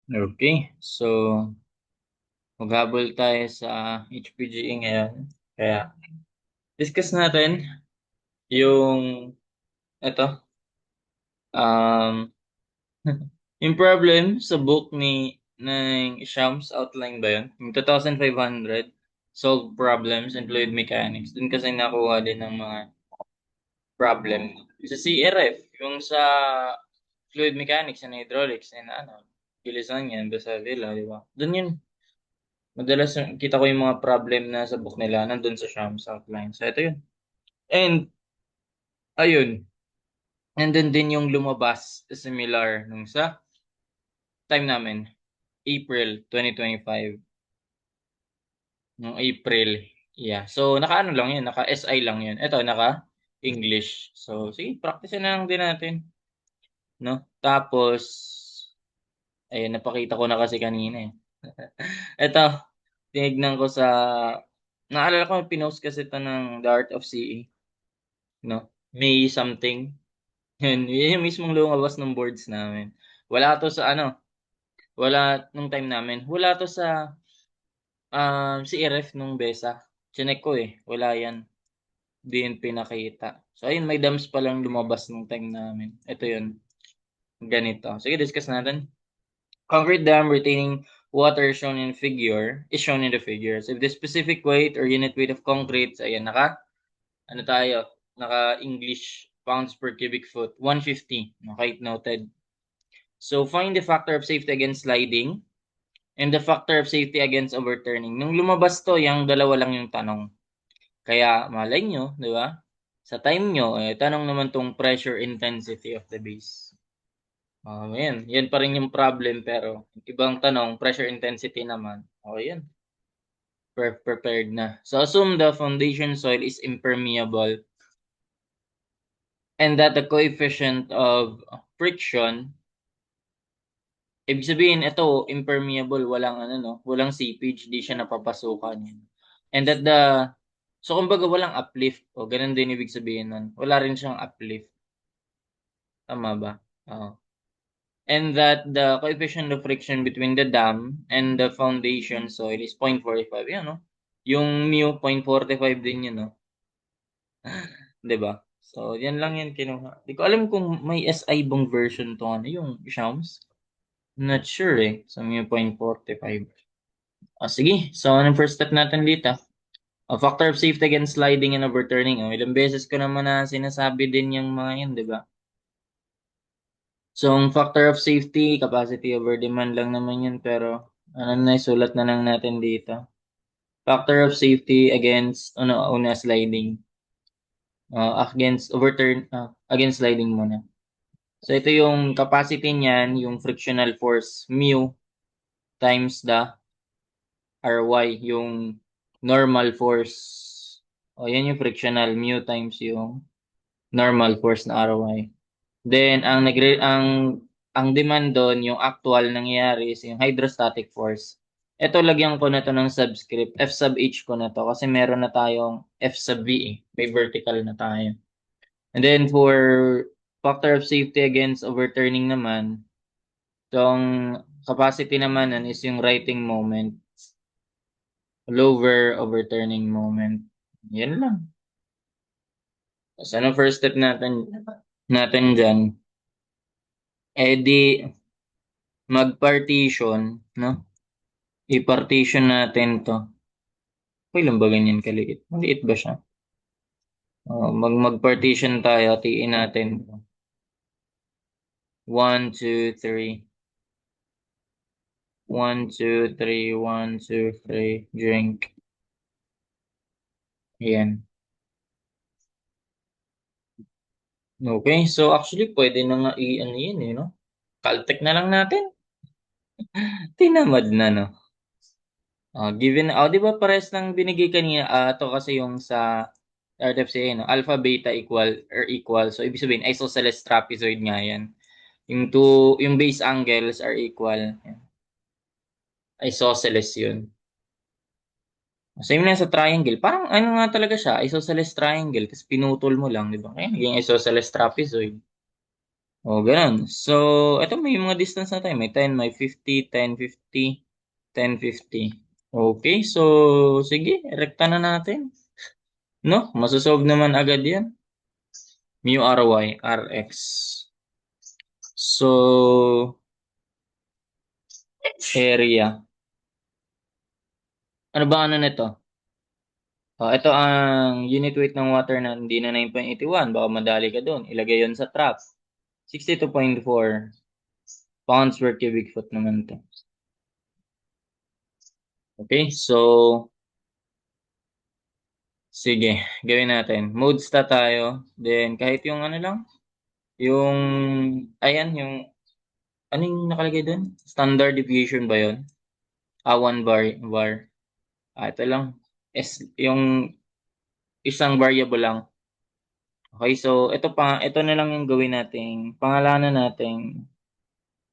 Okay, so maghabol tayo sa HPGE ngayon. Kaya discuss natin yung ito, um, yung problem sa book ni ng Shams outline ba yun? Yung 2,500 solve problems in fluid mechanics. Dun kasi nakuha din ng mga problem. Sa CRF, yung sa fluid mechanics and hydraulics and bilisan yan, basta nila, di ba? Dun yun. Madalas kita ko yung mga problem na sa book nila nandun sa Shams outline. So ito yun. And ayun, nandun din yung lumabas similar nung sa time namin, April 2025. Nung April. Yeah. So naka-ano lang yun, naka-SI lang yun. Ito, naka-English. So sige, practice na lang din natin. No? Tapos, ayun, napakita ko na kasi kanina eh. Ito, tinignan ko sa, naalala ko, pinost kasi ito ng The Art of CE. No? May something. Yun yung mismong lumabas ng boards namin. Wala to sa wala nung time namin. Wala to sa CRF nung BESA. Chinek ko eh, wala yan. Di yun pinakita. So ayun, may dams pa lang lumabas nung time namin. Ito yun, ganito. Sige, discuss natin. Concrete dam retaining water is shown in the figure. So if the specific weight or unit weight of concrete, so ayan, ano tayo, naka-English pounds per cubic foot, 150. Okay, noted. So find the factor of safety against sliding and the factor of safety against overturning. Nung lumabas to, yung dalawa lang yung tanong. Kaya malay nyo, di ba? Sa time nyo, tanong naman tong pressure intensity of the base. Yan pa rin yung problem pero ibang tanong, pressure intensity naman. Okay yan. Prepared na. So assume the foundation soil is impermeable and that the coefficient of friction, ibig sabihin, ito, impermeable, walang seepage, di siya napapasukan. And that so kumbaga walang uplift, o ganun din ibig sabihin nun. Wala rin siyang uplift. Tama ba? Oo. And that the coefficient of friction between the dam and the foundation soil is 0.45. Yan, no? Yung mu, 0.45 din yun, no? 'Di ba? So, yan lang yan kinuha. Di ko alam kung may SI bang version to, yung Shams. Not sure eh. So, mu 0.45. Sige. So, anong first step natin dito? A factor of safety against sliding and overturning. Ilang beses ko naman na sinasabi din yung mga yan, di ba? So, ang factor of safety, capacity over demand lang naman yun, pero isulat na lang natin dito. Factor of safety against, una sliding. Against sliding muna. So, ito yung capacity niyan, yung frictional force, mu, times the Ry, yung normal force. Yan yung frictional, mu times yung normal force na Ry. Then ang demand doon, yung actual nangyayari is yung hydrostatic force. Ito lagyan ko na to ng subscript, F sub H ko na to kasi meron na tayong F sub V eh. May vertical na tayo. And then for factor of safety against overturning naman, tong capacity naman nun is yung righting moment, lower overturning moment. Yan lang. So, ano first step natin dyan? Di mag-partition, no? I-partition natin to. Okay lang ba ganyan kaliit? Maliit ba siya? Mag-partition tayo, hatiin natin. 1, 2, 3. 1, 2, 3, 1, 2, 3. Drink. Ayan. Okay, so actually pwede na nga i-ano yun eh, no? Caltech na lang natin. Tinamad na, no? Di ba pares ng binigay kanina? Ito kasi yung sa RFCA, no? Alpha, beta equal. So, ibig sabihin, isosceles trapezoid nga yan. Yung base angles are equal. Yan. Isosceles yun. Same lang sa triangle. Parang ano nga talaga siya, isosceles triangle. Tapos pinutol mo lang, di ba? Kaya naging isosceles trapezoid. O, ganun. So, ito may mga distance na tayo. May 10, may 50, 10, 50, 10, 50. Okay, so, sige, rekta na natin. No, masosolve naman agad yan. Mu ry, rx. So, area. Ano ba ano nito? Ito ang unit weight ng water na hindi na 9.81. Baka madali ka doon. Ilagay yon sa trap. 62.4 pounds per cubic foot naman to. Okay, so sige, gawin natin. Mode stat tayo. Then kahit yung ano lang, yung ayan, yung ano yung nakalagay doon? Standard deviation ba 'yon? 1 bar. Ito lang. Yung isang variable lang. Okay, so ito na lang yung gawin nating pangalanan natin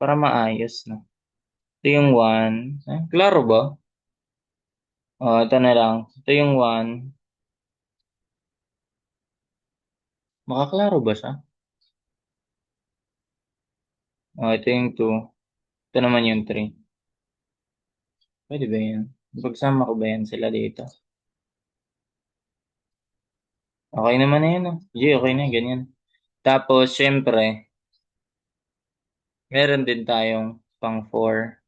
para maayos na. Ito yung 1. Klaro ba? Ito na lang. Ito yung 1. Makaklaro ba siya? Ito yung 2. Ito naman yung 3. Pwede ba yan? Pagsama ko ba yan sila dito? Okay naman na yun. Okay na, ganyan. Tapos, syempre, meron din tayong pang 4.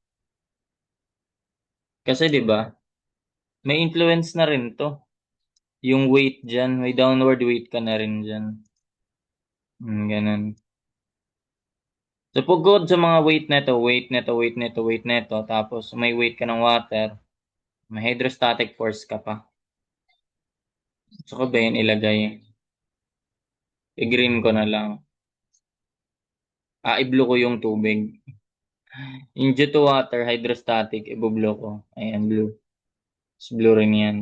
Kasi 'di ba, may influence na rin to. Yung weight dyan, may downward weight ka na rin dyan. Ganun. So, pagod sa mga weight neto, tapos may weight ka ng water, may hydrostatic force ka pa. So, ko ba yun ilagay? I-green ko na lang. I-blue ko yung tubig. Yung due to water, hydrostatic, i-blue ko. Ayan, blue. Tapos blue rin yan.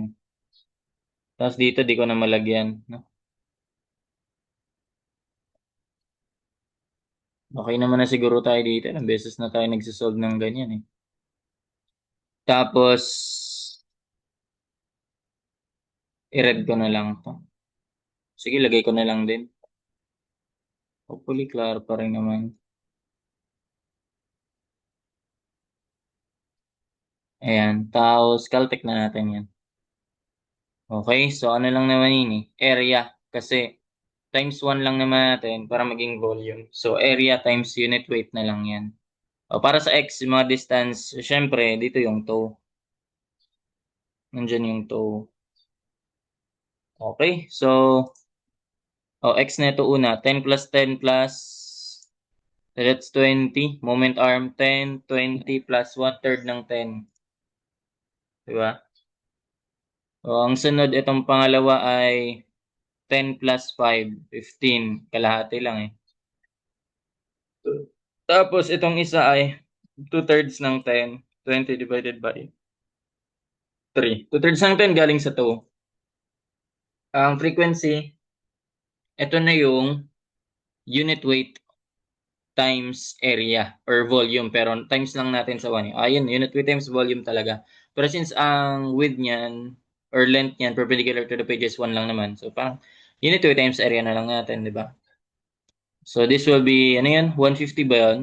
Tapos dito, di ko na malagyan. No? Okay naman na siguro tayo dito. Ilang beses na tayo nagsisolve ng ganyan eh. Tapos, i-red ko na lang to. Sige, lagay ko na lang din. Hopefully, klaro pa rin naman. Ayan. Tapos, caltech na natin yan. Okay, so ano lang naman yun eh. Area. Kasi, times 1 lang naman natin para maging volume. So, area times unit weight na lang yan. Para sa x, yung mga distance, syempre, dito yung toe. Nandyan yung toe. Okay, so, x na ito una. 10 plus 10 plus, that's 20. Moment arm, 10, 20 plus 1/3 ng 10. Diba? Ang sunod, itong pangalawa ay 10 plus 5, 15. Kalahati lang eh. Tapos, itong isa ay 2/3 ng 10. 20 divided by 3. 2/3 ng 10 galing sa 2. Ang frequency, ito na yung unit weight times area or volume. Pero times lang natin sa 1. Ayun, unit weight times volume talaga. Pero since ang width niyan or length niyan perpendicular to the page is 1 lang naman. So parang unit weight times area na lang natin, di ba? So this will be, ano yan? 150 ba yun?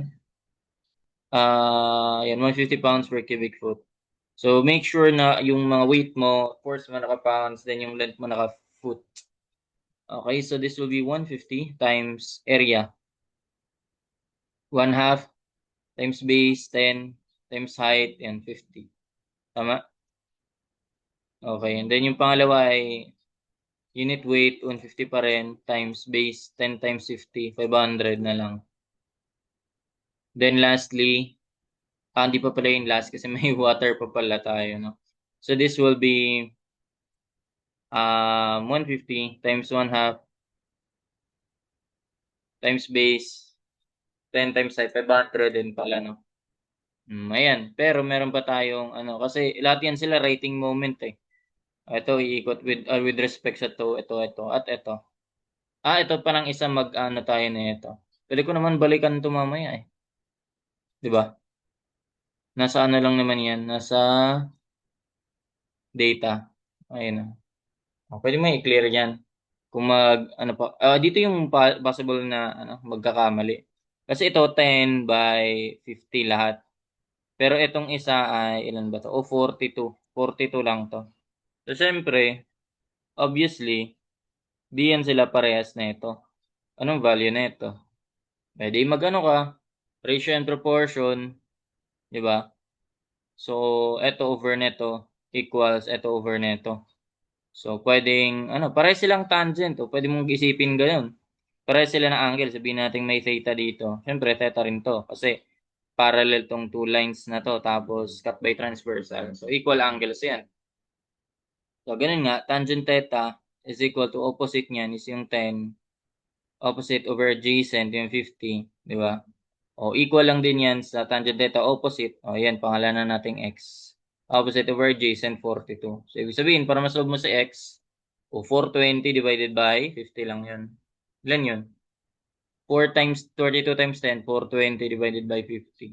Yan, 150 pounds per cubic foot. So make sure na yung mga weight mo, force mo naka-pounds, then yung length mo naka-foot. Okay, so this will be 150 times area. 1/2 times base, 10 times height, and 50. Tama? Okay, and then yung pangalawa ay unit weight, 150 pa rin, times base, 10 times 50, 500 na lang. Then lastly, hindi pa pala yung last kasi may water pa pala tayo, no? So this will be 150 times 1/2 times base, 10 times height, 500 din pala, no? Ayan. Pero meron pa tayong ano, kasi lahat yan sila rating moment eh. Ito iikot with respect sa to, ito, at ito. Ito pa lang isa mag-ano tayo na ito. Pwede ko naman balikan ito mamaya eh. 'Di ba? Nasa ano lang naman yan, nasa data. Ayun na. Pwede mo i-clear yan. Kung ano pa, dito yung possible na ano, magkakamali. Kasi ito 10 by 50 lahat. Pero itong isa ay ilan ba to? 42. 42 lang to. So, syempre, obviously, di yan sila parehas na ito. Anong value na ito? Pwede magano ka, ratio and proportion, di ba? So, ito over neto equals ito over neto. So, pwedeng, pareho silang tangent. O, pwede mong isipin ganun. Pareho sila ng angle. Sabihin natin may theta dito. Siyempre, theta rin to. Kasi, parallel tong two lines na to. Tapos, cut by transversal. So, equal angles yan. So, ganun nga. Tangent theta is equal to opposite niyan is yung 10. Opposite over adjacent yung 50. Di ba? O, equal lang din yan sa tangent theta opposite. O, yan. Pangalanan nating x. Opposite over adjacent 42. So, ibig sabihin, para masolve mo si x, 420 divided by 50 lang yun. Ilan yun? 4 times, 32 times 10, 420 divided by 50.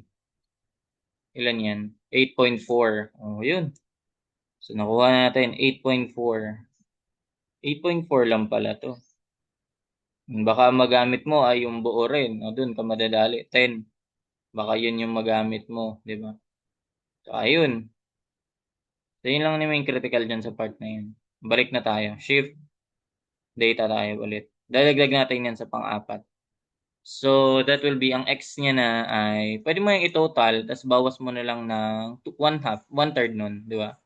Ilan yan? 8.4. Oh, yun. So, nakuha natin 8.4. 8.4 lang pala to. Baka magamit mo ay yung buo rin. O, dun ka madadali. 10. Baka yun yung magamit mo. Di ba? So, ayun. So, yun lang naman yung critical dyan sa part na yun. Balik na tayo. Shift data tayo ulit. Dadagdag natin yan sa pang-apat. So, that will be, ang x niya na ay, pwede mo yung i-total, tapos bawas mo na lang ng 1/3 nun, di ba?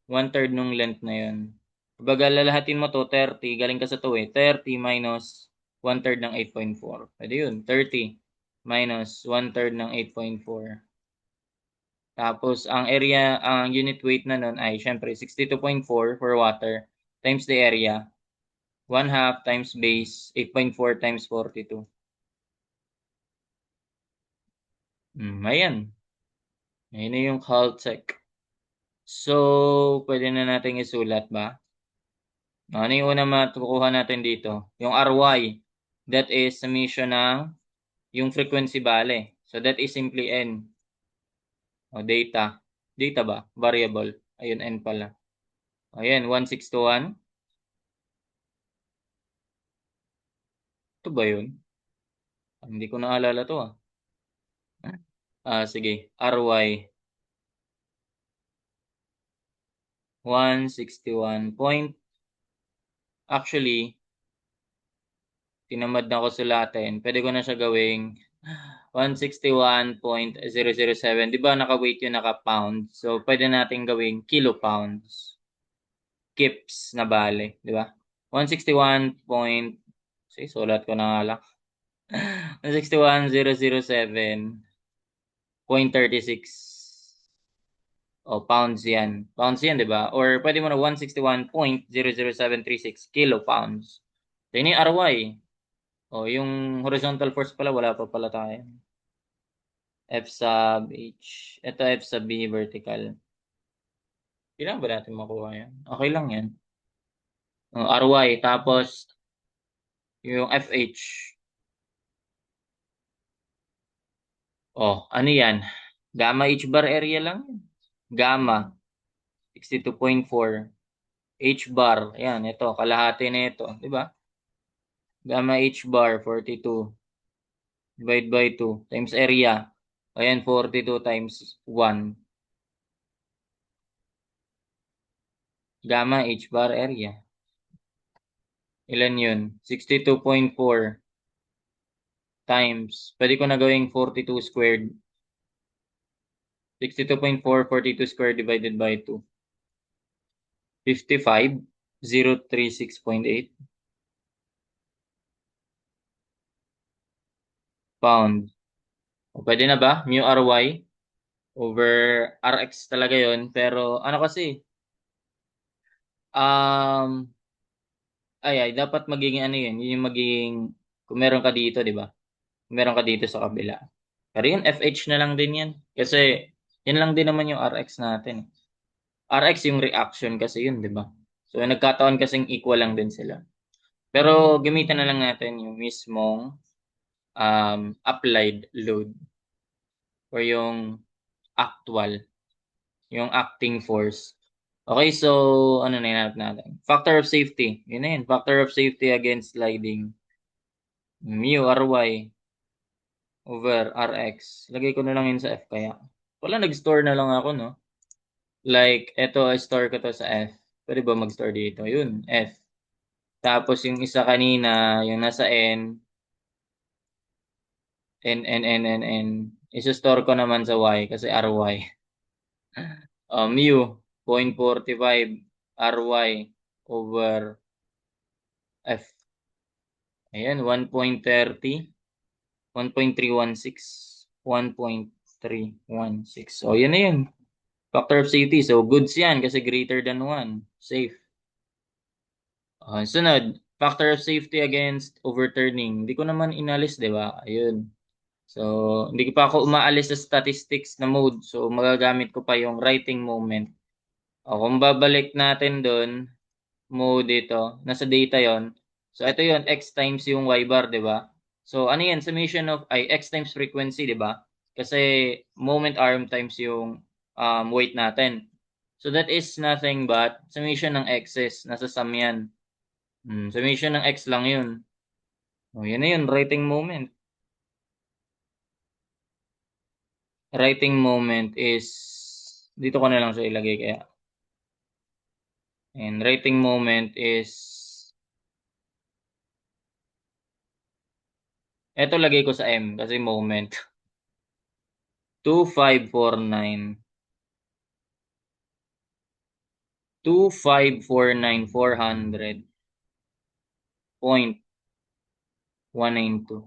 1/3 nung length na yun. Kumbaga, lalahatin mo to, 30, galing ka sa to eh, 30 minus 1/3 ng 8.4. Pwede yun, 30 minus 1/3 ng 8.4. Tapos, ang unit weight na nun ay, syempre, 62.4 for water times the area. 1/2 times base, 8.4 times 42. Ayan. Ayan na yung Caltech. So, pwede na natin isulat ba? Ano yung una matukuha natin dito? Yung RY. That is summation ng yung frequency bale. So, that is simply N. O, data. Data ba? Variable. Ayun, N pala. Ayan, 161. Ito ba yun? Hindi ko naalala to ah. Sige. RY. 161 point. Actually, tinamad na ako sulatin. Pwede ko na siya gawing 161.007. Di ba naka-weight yun, naka-pound? So, pwede natin gawing kilopounds. Kips na bale. Di ba? 161 point... Sige, sulat ko na nga lang. 161,007.36. O, pounds yan. Pounds yan, di ba? Or pwede mo na 161.00736 kilopounds. So, yun yung RY. O, yung horizontal force pala, wala pa pala tayo. F sub H. Ito F sub B vertical. Kailangan ba natin makuha yan? Okay lang yan. RY. Tapos, yung FH. Ano yan? Gamma H bar area lang. Gamma. 62.4. H bar. Ayan, ito. Kalahati na ito. Diba? Gamma H bar, 42. Divide by 2. Times area. Ayan, 42 times 1. Gamma H bar area. Ilan yun? 62.4 times. Pwede ko na gawing 42 squared. 62.4, 42 squared divided by 2. 55,036.8 pound. Pwede na ba? Mu RY over RX talaga yon. Pero ano kasi, um, dapat magiging ano yun. Yun yung magiging, kung meron ka dito, di ba? Kung meron ka dito sa kabila. Pero yun, FH na lang din yan. Kasi, yun lang din naman yung RX natin. RX yung reaction kasi yun, di ba? So, nagkataon kasing equal lang din sila. Pero, gamitan na lang natin yung mismong applied load or yung actual, yung acting force. Okay, so ano na hinanap natin? Factor of safety. Yun na yun. Factor of safety against sliding. Mu RY. over Rx. Lagay ko na lang yun sa F kaya. Wala, nag-store na lang ako, no? Like, eto, store ko to sa F. Pwede ba mag-store dito? Yun, F. Tapos yung isa kanina, yung nasa N, N. Isa-store ko naman sa Y kasi RY. Mu, 0.45 RY over F. Ayan, 1.30. 1.316. 1.316. So, yan na yun. Factor of safety. So, goods yan kasi greater than 1. Safe. Sunod. Factor of safety against overturning. Hindi ko naman inalis, di ba? Ayun. So, hindi ko pa ako umaalis sa statistics na mode. So, magagamit ko pa yung writing moment. O, kung babalik natin doon, mode dito, nasa data yon. So, ito yon x times yung y bar, di ba? So, ano yan? Summation of, x times frequency, di ba? Kasi moment arm times yung weight natin. So, that is nothing but summation ng x's. Nasa sum yan. Summation ng x lang yun. O, yan na yun, writing moment. Writing moment is, dito ko na lang siya ilagay kaya. And writing moment is, eto lagay ko sa M kasi moment. 2549. 400 point 192.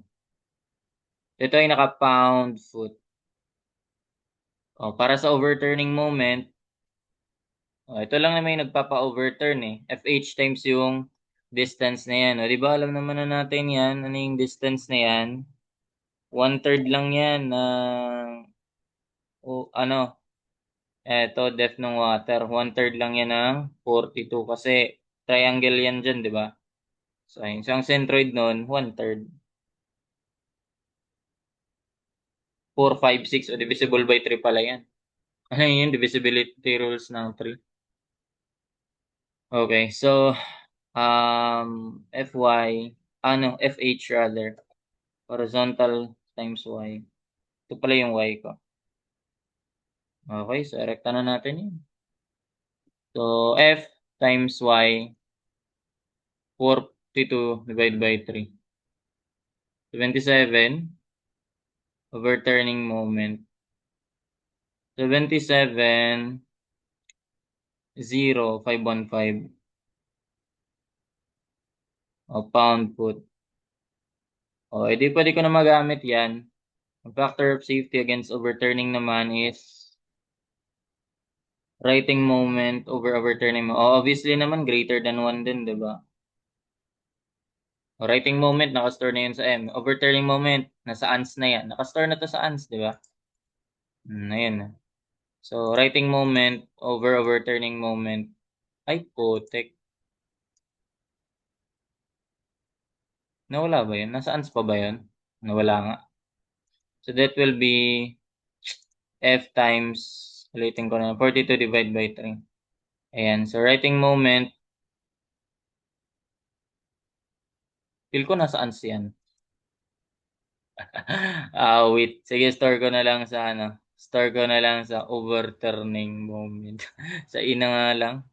Ito ay naka-pound foot. O, para sa overturning moment, ito lang na may nagpapa-overturn eh. FH times yung distance na yan. O, di ba alam naman na natin yan? Ano yung distance na yan? 1/3 lang yan na eto depth ng water. 1/3 lang yan ng 42 kasi triangle yan dyan, di ba? So, yung isang centroid nun, 1/3. 4, 5, 6 o divisible by 3 pala yan. Ano yun? Divisibility rules ng 3. Okay, so FY, FH rather, horizontal times Y. Ito pala yung Y ko. Okay, so rekta na natin yun. So F times Y, 42 divided by 3. 27 overturning moment. 77 0 515 pound foot. Edi pwede ko na magamit yan. Ang factor of safety against overturning naman is writing moment over overturning moment. Obviously naman greater than 1 din, di ba? Writing moment, nakastore na yun sa M. Overturning moment, nasa ans na yan. Nakastore na to sa ans, di ba? Ayun. So, writing moment over overturning moment. Ay, putek. Nawala ba yun? Nasa ans pa ba yun? Nawala nga. So, that will be F times, ulitin ko na, 42 divided by 3. Ayan. So, writing moment, feel ko nasa ans yan. Wait. Sige, store ko na lang sa Store ko na lang sa overturning moment. Sa ina nga lang.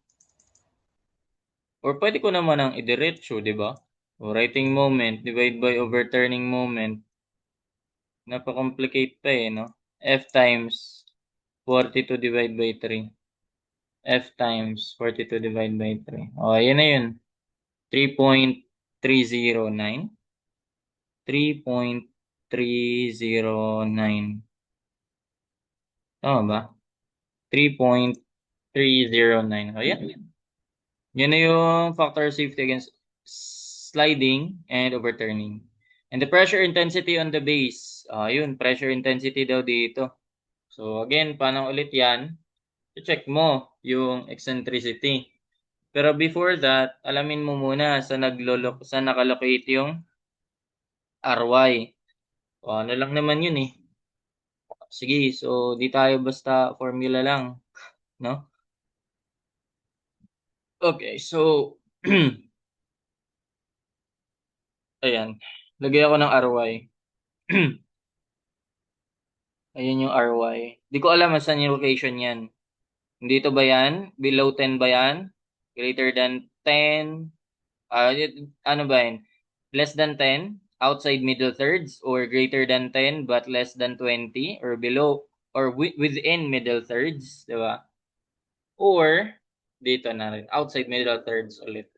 Or pwede ko naman ang idiretso, di ba? O writing moment, divide by overturning moment. Napaka-complicate pa eh, no? F times 42 divided by 3. F times 42 divided by 3. Ayan na yun. 3.309. 3.309. Tama ba? 3.309. Ayan. Yan na yung factor of safety against sliding and overturning. And the pressure intensity on the base. Yun, pressure intensity daw dito. So again, paano ulit yan? Check mo yung eccentricity. Pero before that, alamin mo muna sa nakalocate yung RY. Ano lang naman yun eh. Sige, so di tayo basta formula lang, no? Okay, so ayan. Lagay ako ng RY. Ayun yung RY. Di ko alam saan yung location yan. Dito ba yan? Below 10 ba yan? Greater than 10? Ano ba yan? Less than 10? Outside middle thirds? Or greater than 10 but less than 20? Or below? Or within middle thirds? Diba? Or, dito na rin. Outside middle thirds ulit.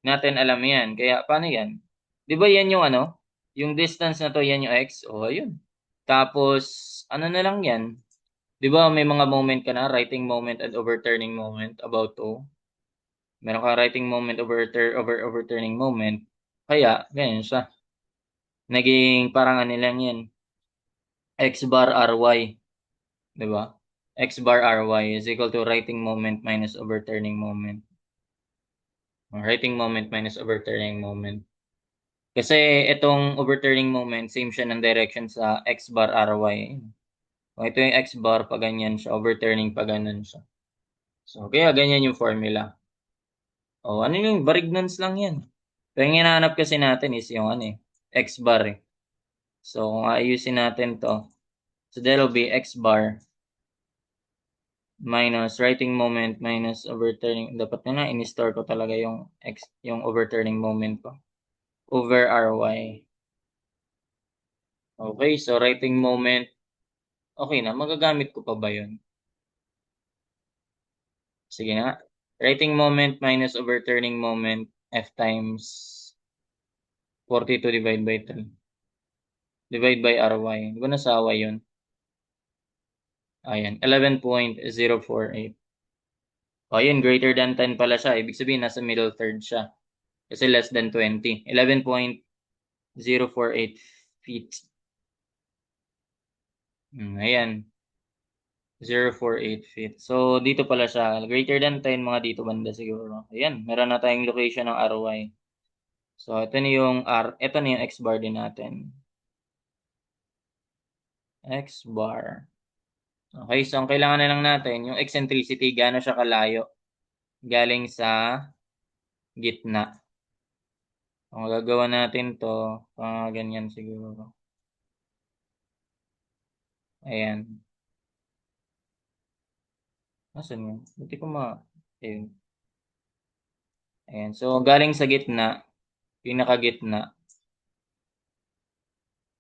Natin alam yan. Kaya, paano yan? Di ba yan yung ano? Yung distance na to, yan yung x? O, ayun. Tapos, ano na lang yan? Di ba may mga moment ka na, writing moment and overturning moment about to. Meron ka writing moment overturning moment. Kaya, ganyan siya. Naging parang ano lang yan. X bar ry. Di ba? X bar ry is equal to writing moment minus overturning moment. Writing moment minus overturning moment. Kasi itong overturning moment, same siya ng direction sa X bar ry. Kung ito yung X bar, pag ganyan siya, overturning pag ganun siya. So, kaya ganyan yung formula. O, ano yung Varignons lang yan. So, yung hinahanap kasi natin is yung ano eh, X bar eh. So, kung ayusin natin to, so that'll be X bar minus writing moment minus overturning. Dapat na in-store ko talaga yung yung overturning moment ko. Over Ry. Okay, so writing moment. Okay na, magagamit ko pa ba yun? Sige na. Writing moment minus overturning moment F times 42 divided by 3. Divide by Ry. Hindi ko nasawa yun. Ayan, 11.048. O, yun, greater than 10 pala siya. Ibig sabihin, nasa middle third siya. Kasi less than 20. 11.048 feet. Ayan, 048 feet. So, dito pala siya. Greater than 10, mga dito banda siguro. Ayan, meron na tayong location ng RY. So, ito na yung ito na yung X bar din natin. X bar. Okay, so ang kailangan na lang natin, yung eccentricity, gaano siya kalayo galing sa gitna. Ang magagawa natin to, ganyan siguro. Ayan. Nasaan yun? Buti ko Ayun. Ayan. So, galing sa gitna, pinakagitna.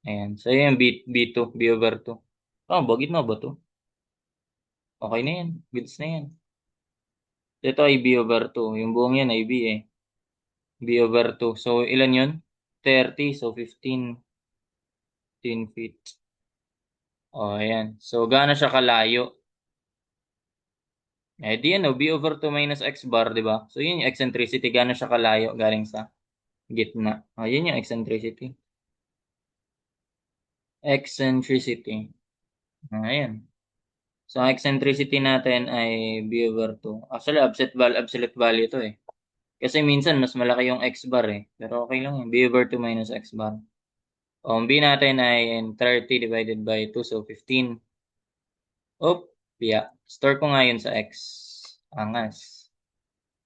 Ayan. So, yun, B2, B over 2. Oh, bagit na ba to? Okay na yan. Goods na yan. Ito ay B over 2. Yung buong yan ay B eh. B over 2. So, ilan yun? 30. So, 15 feet. Oh, ayan. So, gaano siya kalayo? Eh, di ano, B over 2 minus X bar, di ba? So, yun yung eccentricity. Gaano siya kalayo galing sa gitna. Oh, yun yung eccentricity. Eccentricity. Ayan. So, ang eccentricity natin ay B over 2. Actually, absolute value to eh. Kasi minsan, mas malaki yung X bar eh. Pero okay lang yun. B over 2 minus X bar. O, ang B natin ay 30 divided by 2. So, 15. Oop, yeah. Store ko nga yun sa X. Angas.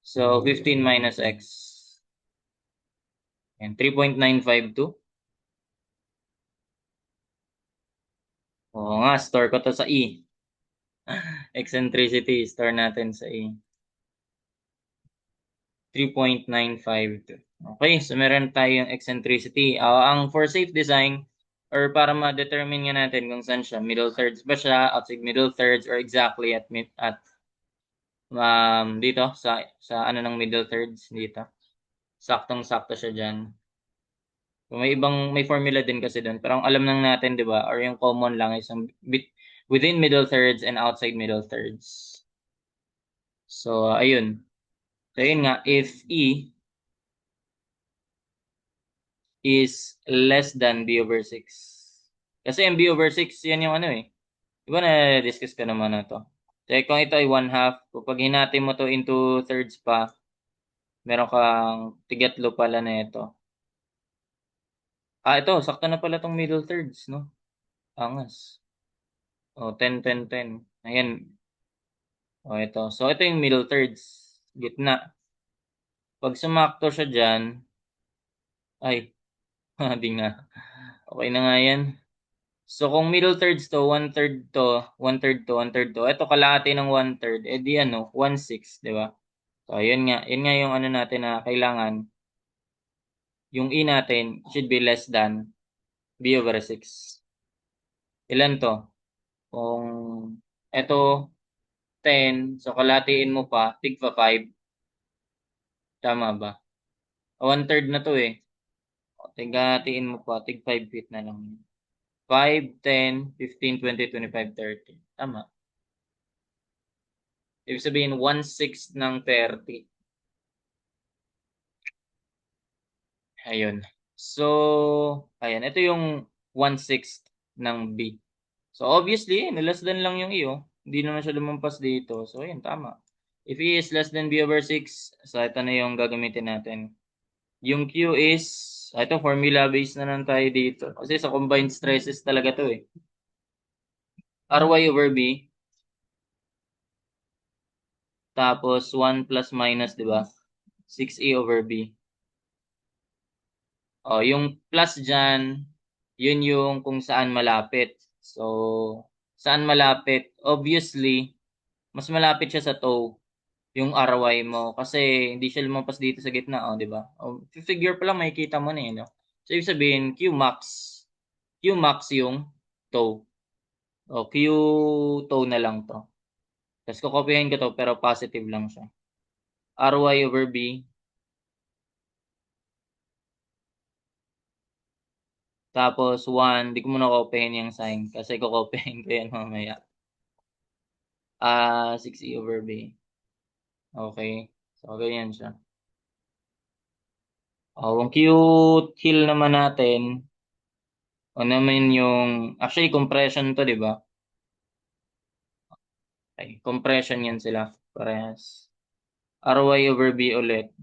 So, 15 minus X. And 3.952. Oo nga, store ko to sa E. Eccentricity, store natin sa E. 3.952. Okay, so meron tayong eccentricity. Ang for safe design, or para ma-determine nga natin kung saan siya, middle thirds ba siya, outside middle thirds, or exactly at dito, sa ano ng middle thirds, dito. Saktong-sakto siya dyan. So, may formula din kasi doon. Pero ang alam lang natin, di ba, or yung common lang is within middle thirds and outside middle thirds. So, ayun. So, yun nga, if E is less than B over 6. Kasi yung B over 6, yan yung ano eh. Di ba na-discuss ka naman na to? So, kung ito ay 1/2, kapag hinati mo to into thirds pa, meron kang tigatlo pala na ito. Ito, sakto na pala tong middle thirds, no? Angas. O, 10, 10, 10. Ayan. O, ito. So, ito yung middle thirds. Gitna. Pag sumakto siya dyan, ay, di nga. Okay na nga yan. So, kung middle thirds to, one-third to, one-third to, one-third to, ito kalahati ng one-third, di ano, 1/6, di ba? So, yun nga yung ano natin na kailangan, yung E natin should be less than B over 6. Ilan to? Kung ito, 10, so kalahatiin mo pa, tigpa 5, tama ba? One-third na to eh. O, tighatiin mo pa, tig 5 feet na lang. 5, 10, 15, 20, 25, 30. Tama. Ibig sabihin, 1/6 ng 30. Ayun. So, ayan. Ito yung 1/6 ng B. So, obviously, less than lang yung E, oh. Hindi naman siya lumampas dito. So, ayun, tama. If E is less than B over 6, so ito na yung gagamitin natin. Yung Q is, ito, formula based na lang tayo dito. Kasi sa combined stresses talaga to eh. Ry over B, tapos 1 plus minus, di ba? 6E over B. O, yung plus dyan, yun yung kung saan malapit. So, saan malapit? Obviously, mas malapit siya sa toe, yung RY mo. Kasi hindi siya lumampas dito sa gitna, oh, di ba? O, figure pa lang makikita mo na eh, no? So, ibig sabihin, Qmax. Qmax yung toe. O, Q toe na lang to. Tapos kukopihin ko to, pero positive lang siya. RY over B. Tapos 1, di ko muna kopihin yung sign kasi kukopihin ko yan mamaya. 6E over B. Okay. So, ganyan siya. Yung cute heel naman natin, o naman yung, actually, compression to, di ba? Okay. Compression yan sila. Parehas. RY over B ulit.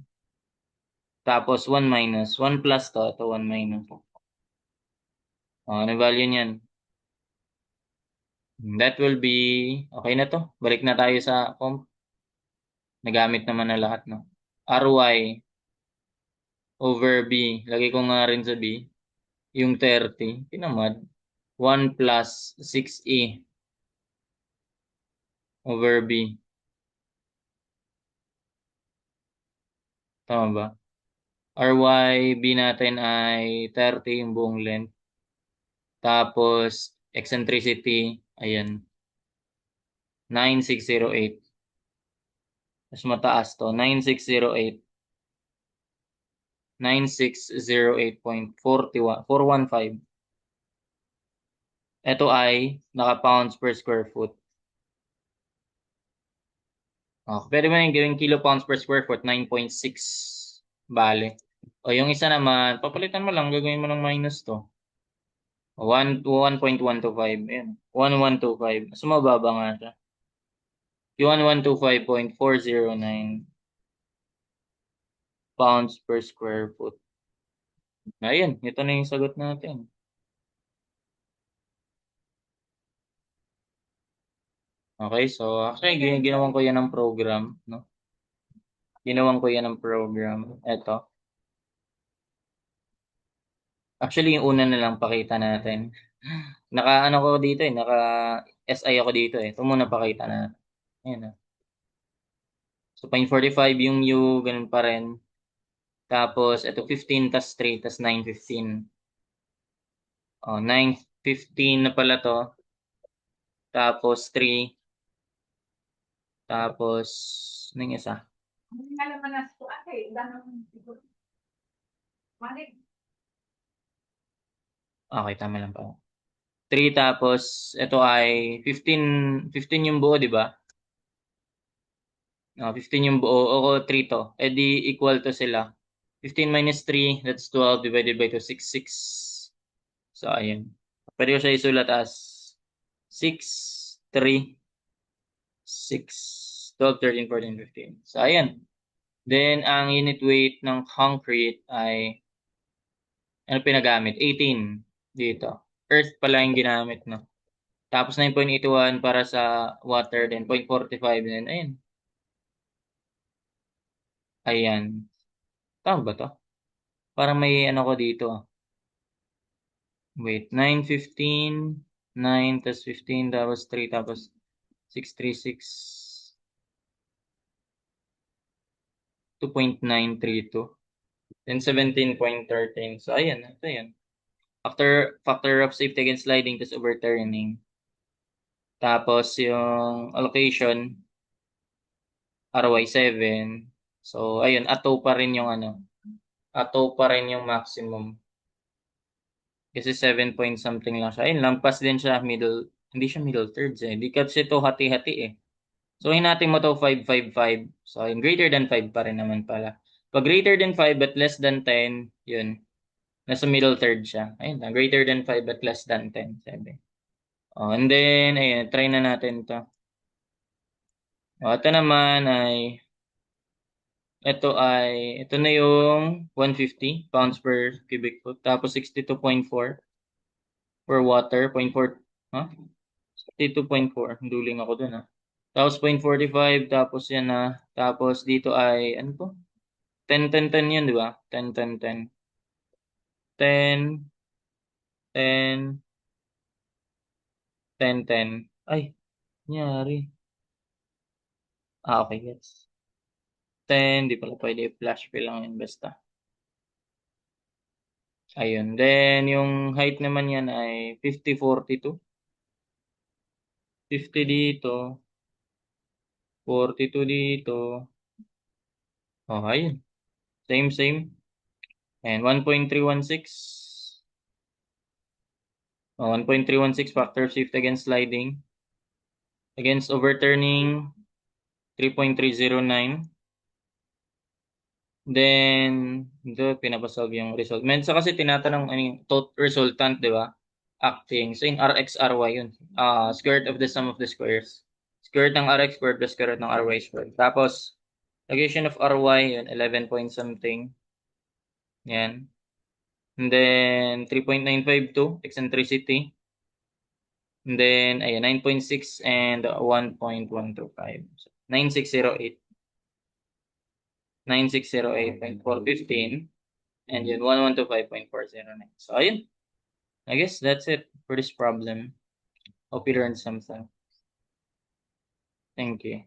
Tapos 1 minus. 1 plus to. Ito 1 minus. Ano value niyan? That will be, okay na to. Balik na tayo sa comp. Nagamit naman na lahat, no? RY over B. Lagay ko nga rin sa B. Yung 30. Pinamad. 1 plus 6E over B. Tama ba? RY B natin ay 30 yung buong length. Tapos, eccentricity, ayan, 9608. Mas mataas to, 9608. 9608.415. Ito ay naka-pounds per square foot. Pwede mo yung gawing kilopounds per square foot, 9.6. Bale. O yung isa naman, papalitan mo lang, gagawin mo ng minus to. 1.125. Ayan. 1125. Mas mababa nga siya. 1125.409 pounds per square foot. Ayun, ito na yung sagot natin. Okay, so actually ginawan ko yan ng program, no? Ginawan ko yan ng program. Ito. Actually, yung una na lang pakita natin. Naka ano ko dito eh, naka SI ako dito eh. Ito muna pakita na. Ayan. So, 0.45 yung U, ganun pa rin. Tapos, ito 15 tas 3 tas 915. 915 na pala to. Tapos 3. Tapos, ano yung isa? Okay, tama lang pa. 3 tapos, ito ay 15 yung buo, di ba? 15 yung buo. O 3 to. Eh di equal to sila. 15 minus 3, that's 12 divided by 2, 6, 6. So, ayun. Pwede ko siya isulat as 6, 3, 6, 12, 13, 14, 15. So, ayan. Then, ang unit weight ng concrete ay, ano pinagamit? 18 dito. Earth pala yung ginamit, no? Tapos 9.81 para sa water, then 0.45 din. Ayan. Ayan. Tama ba to? Parang may ano ko dito. Wait, 9, 15, 9 plus 15, tapos 3, tapos 6, 3, 6, 2.932. Then 17.13. So, ayan. Ito yan. After factor of safety against sliding, tapos overturning. Tapos yung allocation, RY7. So, ayun. Ato pa rin yung ano. Ato pa rin yung maximum. Kasi 7 point something lang siya. Ayun, lampas din siya middle. Hindi siya middle thirds eh. Di kasi ito hati-hati eh. So, hinatin mo to 5, 5, 5. So, ayun, greater than 5 pa rin naman pala. Pag greater than 5 but less than 10, yun. Nasa middle third siya. Ayun na, greater than 5 but less than 10. Sabi. Oh, and then, ayun, try na natin to. Oh, ito na yung 150 pounds per cubic foot. Tapos 62.4 for water, 0.4, ha? 62.4, duling ako dun ha. Tapos 0.45, tapos yan na. Tapos dito ay, ano to? 10, 10, 10 yun, di ba? 10, 10, 10. 10, 10, 10, 10. Ay, nangyari. Okay, yes. 10, di pala pwede flash fill lang yun, basta. Ayun. Then, yung height naman yan ay 50, 42. 50 dito, 42 dito. Oh, ayun. Same, same. And 1.316. Oh, 1.316 factor shift against sliding. Against overturning, 3.309. Then, ito, pinapasolve yung result. Mensa kasi tinatanong ano yung resultant, di ba? Acting. So, yung Rx, Ry yun. Square root of the sum of the squares. Square root ng Rx squared plus square root ng Ry squared. Tapos, negation of Ry, yun, 11 point something. Yan. And then, 3.952, eccentricity. And then, ayan, 9.6 and 1.125. So, 9608. 9608.415. And yun, 1125.409. So, ayun. I guess that's it for this problem. Hope you learned something. Thank you.